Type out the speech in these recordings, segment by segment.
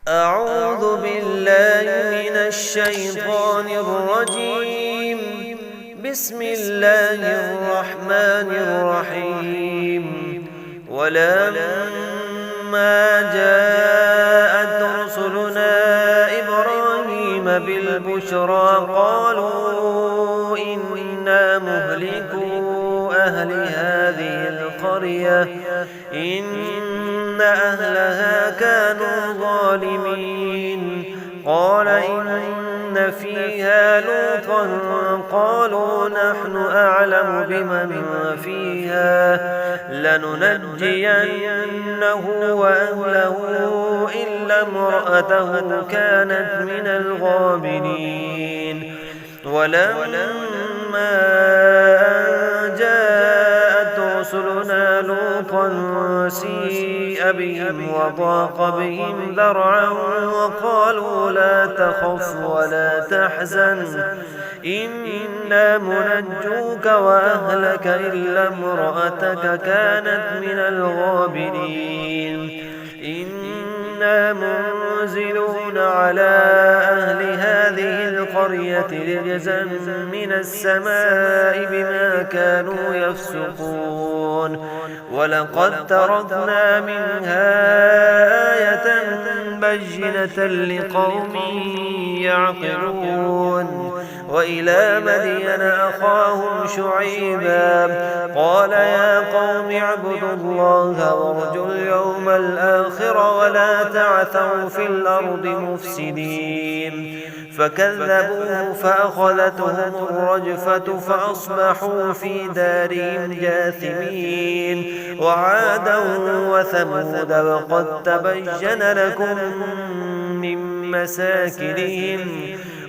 أعوذ بالله من الشيطان الرجيم. بسم الله الرحمن الرحيم. ولما جاءت رسلنا إبراهيم بالبشرى قالوا إنا مهلكو أهل هذه القرية إن أهلها كانوا ظالمين. قال إن فيها لوطا قالوا نحن أعلم بمن فيها لننجينه وأهله إلا امرأته كانت من الغابرين. ولما أن جاءت رسلنا لوطا سيء بهم وضاق بهم ذرعا وقالوا لا تخف ولا تحزن إنا منجوك وأهلك إلا امرأتك كانت من الغابرين. إنا منزلون على أهل هذه القرية رجزا من السماء بما كانوا يفسقون. ولقد تركنا منها آية بينة لقوم يعقلون. وإلى مدين أخاهم شعيبا قال يا قوم اعبدوا الله وارجوا اليوم الآخر ولا تعثوا في الأرض مفسدين. فكذبوه فأخذتهم الرجفة فأصبحوا في دارهم جاثمين. وعادا وثمود وقد تبين لكم من مساكنهم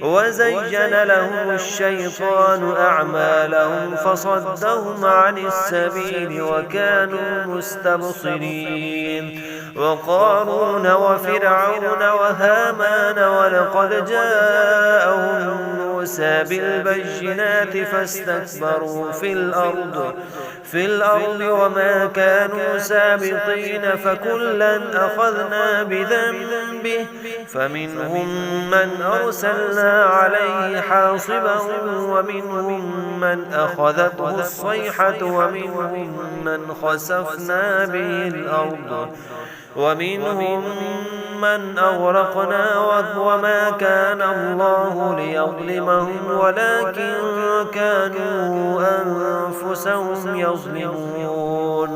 وزين لهم الشيطان أعمالهم فصدهم عن السبيل وكانوا مستبصرين. وقارون وفرعون وهامان ولقد جاءهم موسى بالبينات فاستكبروا في الأرض وما كانوا سابقين فكلا أخذنا بذنبه فمنهم من أرسلنا عليه حاصبا ومنهم من أخذته الصيحة ومنهم من خسفنا به الأرض ومنهم من أغرقنا وما كان الله ليظلمهم ولكن كانوا أنفسهم يظلمون.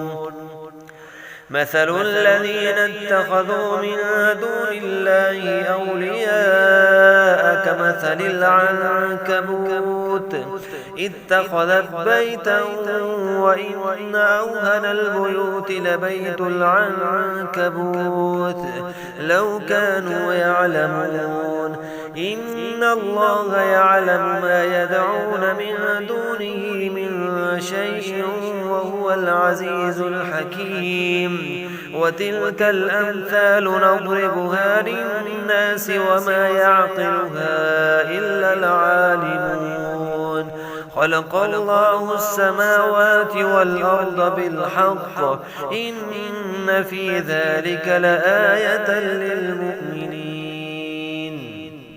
مثل الذين اتخذوا من دون الله أولياء كمثل العنكبوت اتخذت بيتا وإن أوهن البيوت لبيت العنكبوت لو كانوا يعلمون. إن الله يعلم ما يدعون من دونه من شيء وهو العزيز الحكيم. وتلك الأمثال نضربها للناس وما يعقلها إلا العالمون. خلق الله السماوات والأرض بالحق إن في ذلك لآية للمؤمنين.